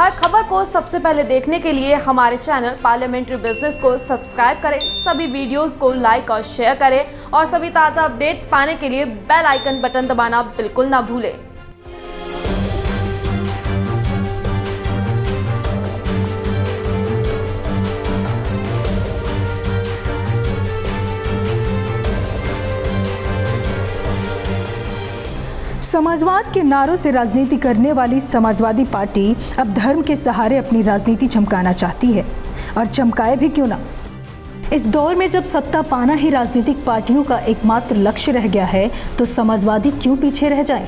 हर खबर को सबसे पहले देखने के लिए हमारे चैनल पार्लियामेंट्री बिजनेस को सब्सक्राइब करें, सभी वीडियोस को लाइक और शेयर करें और सभी ताज़ा अपडेट्स पाने के लिए बेल आइकन बटन दबाना बिल्कुल ना भूलें। समाजवाद के नारों से राजनीति करने वाली समाजवादी पार्टी अब धर्म के सहारे अपनी राजनीति चमकाना चाहती है, और चमकाए भी क्यों ना। इस दौर में जब सत्ता पाना ही राजनीतिक पार्टियों का एकमात्र लक्ष्य रह गया है, तो समाजवादी क्यों पीछे रह जाएं?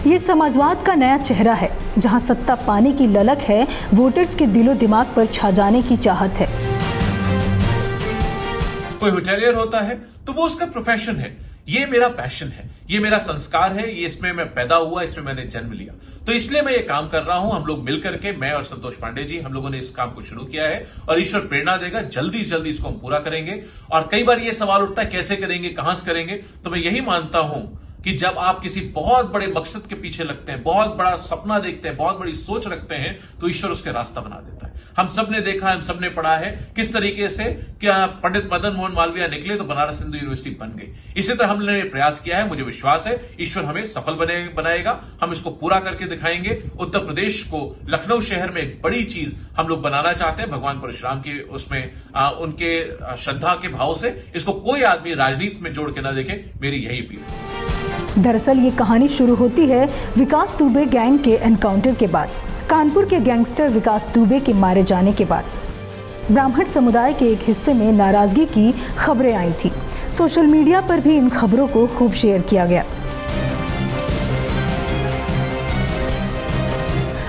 ये समाजवाद का नया चेहरा है, जहां सत्ता पाने की ललक है, वोटर्स के दिलो दिमाग पर छा जाने की चाहत है। कोई होटेलियर होता है तो वो उसका प्रोफेशन है, ये मेरा पैशन है, ये मेरा संस्कार है, ये इसमें मैं पैदा हुआ, इसमें मैंने जन्म लिया, तो इसलिए मैं ये काम कर रहा हूं। हम लोग मिलकर के, मैं और संतोष पांडे जी, हम लोगों ने इस काम को शुरू किया है और ईश्वर प्रेरणा देगा, जल्दी से जल्दी इसको हम पूरा करेंगे। और कई बार ये सवाल उठता है कैसे करेंगे, कहां से करेंगे, तो मैं यही मानता हूं कि जब आप किसी बहुत बड़े मकसद के पीछे लगते हैं, बहुत बड़ा सपना देखते हैं, बहुत बड़ी सोच रखते हैं, तो ईश्वर उसके रास्ता बना देता है। हम सब ने देखा, हम सब ने पढ़ा है किस तरीके से क्या पंडित मदन मोहन मालवीय निकले तो बनारस हिंदू यूनिवर्सिटी बन गई। इसी तरह हमने प्रयास किया है, मुझे विश्वास है ईश्वर हमें सफल बनाएगा, हम इसको पूरा करके दिखाएंगे। उत्तर प्रदेश को, लखनऊ शहर में एक बड़ी चीज हम लोग बनाना चाहते हैं, भगवान परशुराम की उसमें उनके श्रद्धा के भाव से। इसको कोई आदमी राजनीति में जोड़ के ना देखे, मेरी यही अपील है। दरअसल ये कहानी शुरू होती है विकास दुबे गैंग के एनकाउंटर के बाद। कानपुर के गैंगस्टर विकास दुबे के मारे जाने के बाद ब्राह्मण समुदाय के एक हिस्से में नाराजगी की खबरें आई थी। सोशल मीडिया पर भी इन खबरों को खूब शेयर किया गया।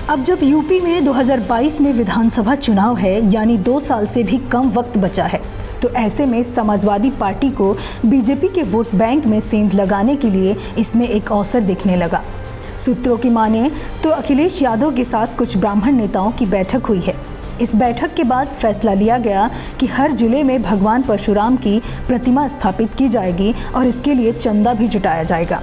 अब जब यूपी में 2022 में विधानसभा चुनाव है, यानी 2 साल से भी कम वक्त बचा है, तो ऐसे में समाजवादी पार्टी को बीजेपी के वोट बैंक में सेंध लगाने के लिए इसमें एक अवसर दिखने लगा। सूत्रों की माने तो अखिलेश यादव के साथ कुछ ब्राह्मण नेताओं की बैठक हुई है। इस बैठक के बाद फैसला लिया गया कि हर जिले में भगवान परशुराम की प्रतिमा स्थापित की जाएगी और इसके लिए चंदा भी जुटाया जाएगा।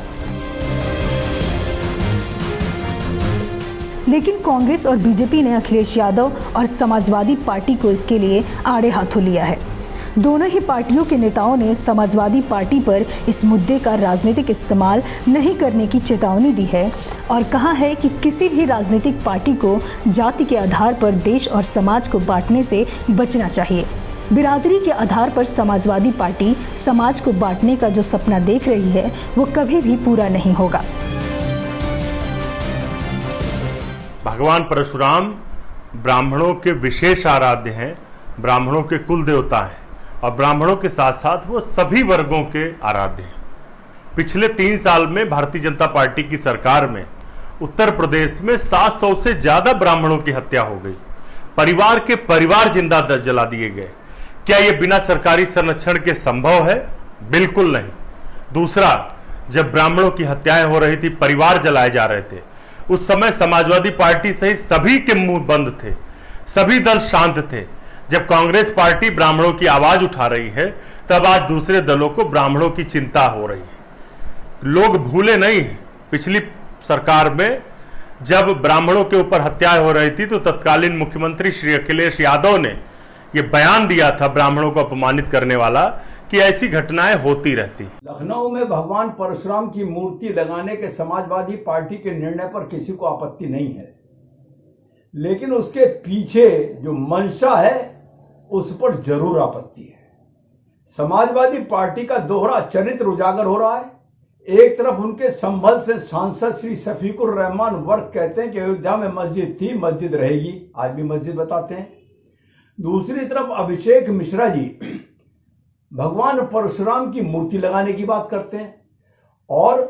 लेकिन कांग्रेस और बीजेपी ने अखिलेश यादव और समाजवादी पार्टी को इसके लिए आड़े हाथों लिया है। दोनों ही पार्टियों के नेताओं ने समाजवादी पार्टी पर इस मुद्दे का राजनीतिक इस्तेमाल नहीं करने की चेतावनी दी है और कहा है कि किसी भी राजनीतिक पार्टी को जाति के आधार पर देश और समाज को बांटने से बचना चाहिए। बिरादरी के आधार पर समाजवादी पार्टी समाज को बांटने का जो सपना देख रही है, वो कभी भी पूरा नहीं होगा। भगवान परशुराम ब्राह्मणों के विशेष आराध्य हैं, ब्राह्मणों के कुल देवता हैं और ब्राह्मणों के साथ साथ वो सभी वर्गों के आराध्य हैं। पिछले 3 साल में भारतीय जनता पार्टी की सरकार में उत्तर प्रदेश में 700 से ज्यादा ब्राह्मणों की हत्या हो गई, परिवार के परिवार जिंदा जला दिए गए। क्या ये बिना सरकारी संरक्षण के संभव है? बिल्कुल नहीं। दूसरा, जब ब्राह्मणों की हत्याएं हो रही थी, परिवार जलाए जा रहे थे, उस समय समाजवादी पार्टी सहित सभी के मुंह बंद थे, सभी दल शांत थे। जब कांग्रेस पार्टी ब्राह्मणों की आवाज उठा रही है, तब आज दूसरे दलों को ब्राह्मणों की चिंता हो रही है। लोग भूले नहीं, पिछली सरकार में जब ब्राह्मणों के ऊपर हत्याएं हो रही थी तो तत्कालीन मुख्यमंत्री श्री अखिलेश यादव ने यह बयान दिया था ब्राह्मणों को अपमानित करने वाला कि ऐसी घटनाएं होती रहती। लखनऊ में भगवान परशुराम की मूर्ति लगाने के समाजवादी पार्टी के निर्णय पर किसी को आपत्ति नहीं है, लेकिन उसके पीछे जो मंशा है उस पर जरूर आपत्ति है। समाजवादी पार्टी का दोहरा चरित्र उजागर हो रहा है। एक तरफ उनके संभल से सांसद श्री शफीकुर रहमान वर्क कहते हैं कि अयोध्या में मस्जिद थी, मस्जिद रहेगी, आज भी मस्जिद बताते हैं। दूसरी तरफ अभिषेक मिश्रा जी भगवान परशुराम की मूर्ति लगाने की बात करते हैं और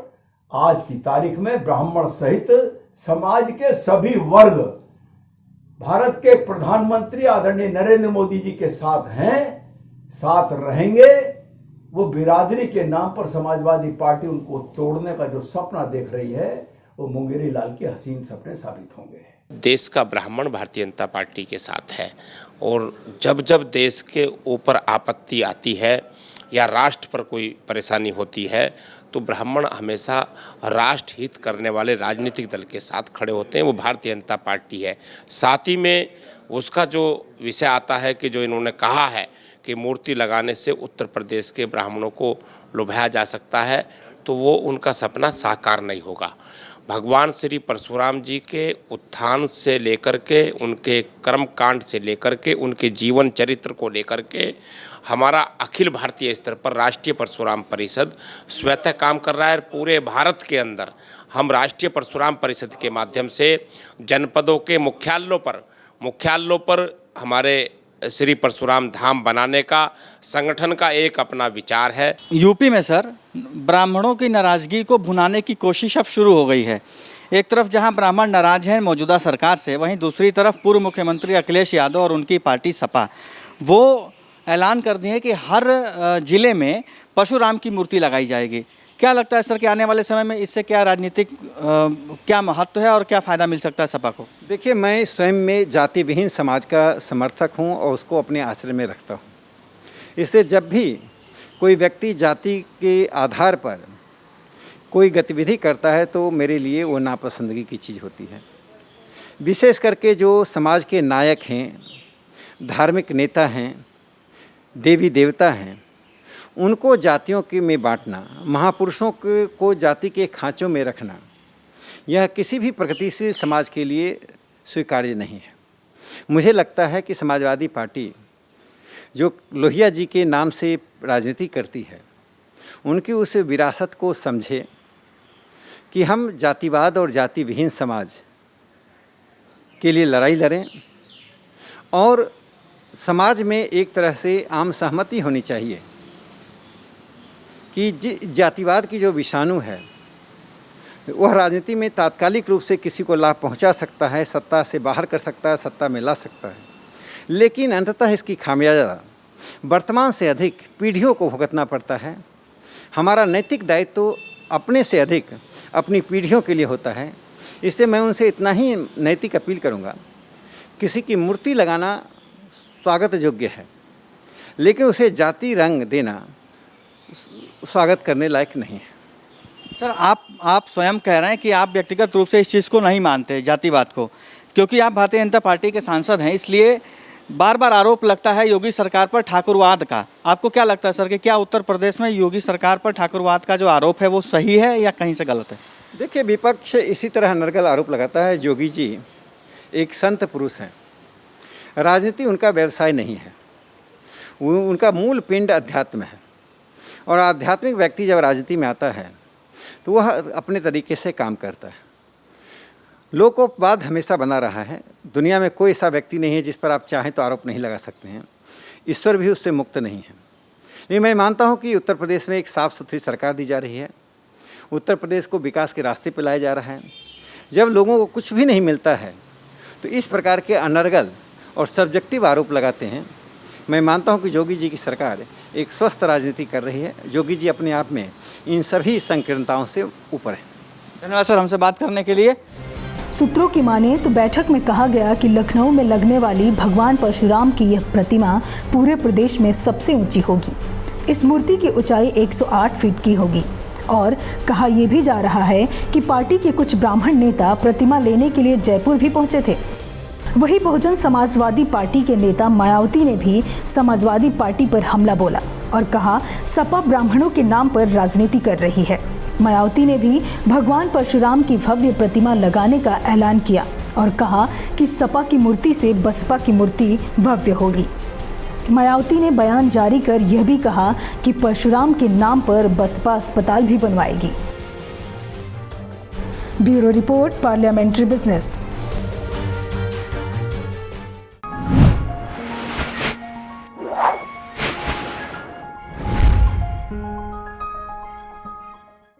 आज की तारीख में ब्राह्मण सहित समाज के सभी वर्ग भारत के प्रधानमंत्री आदरणीय नरेंद्र मोदी जी के साथ हैं, साथ रहेंगे। वो बिरादरी के नाम पर समाजवादी पार्टी उनको तोड़ने का जो सपना देख रही है, वो मुंगेरी लाल के हसीन सपने साबित होंगे। देश का ब्राह्मण भारतीय जनता पार्टी के साथ है और जब जब देश के ऊपर आपत्ति आती है या राष्ट्र पर कोई परेशानी होती है तो ब्राह्मण हमेशा राष्ट्र हित करने वाले राजनीतिक दल के साथ खड़े होते हैं। वो भारतीय जनता पार्टी है। साथ ही में उसका जो विषय आता है कि जो इन्होंने कहा है कि मूर्ति लगाने से उत्तर प्रदेश के ब्राह्मणों को लुभाया जा सकता है, तो वो उनका सपना साकार नहीं होगा। भगवान श्री परशुराम जी के उत्थान से लेकर के, उनके कर्मकांड से लेकर के, उनके जीवन चरित्र को लेकर के हमारा अखिल भारतीय स्तर पर राष्ट्रीय परशुराम परिषद स्वतः काम कर रहा है। पूरे भारत के अंदर हम राष्ट्रीय परशुराम परिषद के माध्यम से जनपदों के मुख्यालयों पर हमारे श्री परशुराम धाम बनाने का संगठन का एक अपना विचार है। यूपी में सर ब्राह्मणों की नाराज़गी को भुनाने की कोशिश अब शुरू हो गई है। एक तरफ जहां ब्राह्मण नाराज हैं मौजूदा सरकार से, वहीं दूसरी तरफ पूर्व मुख्यमंत्री अखिलेश यादव और उनकी पार्टी सपा वो ऐलान कर दिए कि हर जिले में परशुराम की मूर्ति लगाई जाएगी। क्या लगता है सर कि आने वाले समय में इससे क्या राजनीतिक क्या महत्व है और क्या फ़ायदा मिल सकता है सपा को? देखिए, मैं स्वयं में जाति विहीन समाज का समर्थक हूं और उसको अपने आश्रय में रखता हूं। इससे जब भी कोई व्यक्ति जाति के आधार पर कोई गतिविधि करता है तो मेरे लिए वो नापसंदगी की चीज़ होती है। विशेष करके जो समाज के नायक हैं, धार्मिक नेता हैं, देवी देवता हैं, उनको जातियों के में बांटना, महापुरुषों को जाति के खांचों में रखना, यह किसी भी प्रगतिशील समाज के लिए स्वीकार्य नहीं है। मुझे लगता है कि समाजवादी पार्टी जो लोहिया जी के नाम से राजनीति करती है, उनकी उस विरासत को समझे कि हम जातिवाद और जाति विहीन समाज के लिए लड़ाई लड़ें और समाज में एक तरह से आम सहमति होनी चाहिए कि जातिवाद की जो विषाणु है वह राजनीति में तात्कालिक रूप से किसी को लाभ पहुंचा सकता है, सत्ता से बाहर कर सकता है, सत्ता में ला सकता है, लेकिन अंततः इसकी खामियाजा वर्तमान से अधिक पीढ़ियों को भुगतना पड़ता है। हमारा नैतिक दायित्व तो अपने से अधिक अपनी पीढ़ियों के लिए होता है। इससे मैं उनसे इतना ही नैतिक अपील करूंगा, किसी की मूर्ति लगाना स्वागत योग्य है, लेकिन उसे जाति रंग देना स्वागत करने लायक नहीं है। सर आप स्वयं कह रहे हैं कि आप व्यक्तिगत रूप से इस चीज़ को नहीं मानते, जातिवाद को, क्योंकि आप भारतीय जनता पार्टी के सांसद हैं, इसलिए बार बार आरोप लगता है योगी सरकार पर ठाकुरवाद का। आपको क्या लगता है सर कि क्या उत्तर प्रदेश में योगी सरकार पर ठाकुरवाद का जो आरोप है वो सही है या कहीं से गलत है? देखिए, विपक्ष इसी तरह नरगल आरोप लगाता है। योगी जी एक संत पुरुष हैं, राजनीति उनका व्यवसाय नहीं है, उनका मूल पिंड अध्यात्म है और आध्यात्मिक व्यक्ति जब राजनीति में आता है तो वह अपने तरीके से काम करता है। लोकोपवाद हमेशा बना रहा है। दुनिया में कोई ऐसा व्यक्ति नहीं है जिस पर आप चाहें तो आरोप नहीं लगा सकते हैं। ईश्वर भी उससे मुक्त नहीं है। लेकिन मैं मानता हूं कि उत्तर प्रदेश में एक साफ़ सुथरी सरकार दी जा रही है। उत्तर प्रदेश को विकास के रास्ते पर लाया जा रहा है। जब लोगों को कुछ भी नहीं मिलता है तो इस प्रकार के अनर्गल और सब्जेक्टिव आरोप लगाते हैं। मैं मानता हूं कि योगी जी की सरकार एक स्वस्थ राजनीति कर रही है। योगी जी अपने आप में इन सभी संकीर्णताओं से ऊपर है। धन्यवाद सर हमसे बात करने के लिए। सूत्रों की माने तो बैठक में कहा गया कि लखनऊ में लगने वाली भगवान परशुराम की यह प्रतिमा पूरे प्रदेश में सबसे ऊंची होगी। इस मूर्ति की ऊंचाई 108 फीट की होगी और कहा यह भी जा रहा है कि पार्टी के कुछ ब्राह्मण नेता प्रतिमा लेने के लिए जयपुर भी पहुंचे थे। वहीं बहुजन समाजवादी पार्टी के नेता मायावती ने भी समाजवादी पार्टी पर हमला बोला और कहा सपा ब्राह्मणों के नाम पर राजनीति कर रही है। मायावती ने भी भगवान परशुराम की भव्य प्रतिमा लगाने का ऐलान किया और कहा कि सपा की मूर्ति से बसपा की मूर्ति भव्य होगी। मायावती ने बयान जारी कर यह भी कहा कि परशुराम के नाम पर बसपा अस्पताल भी बनवाएगी। Bureau report, parliamentary business.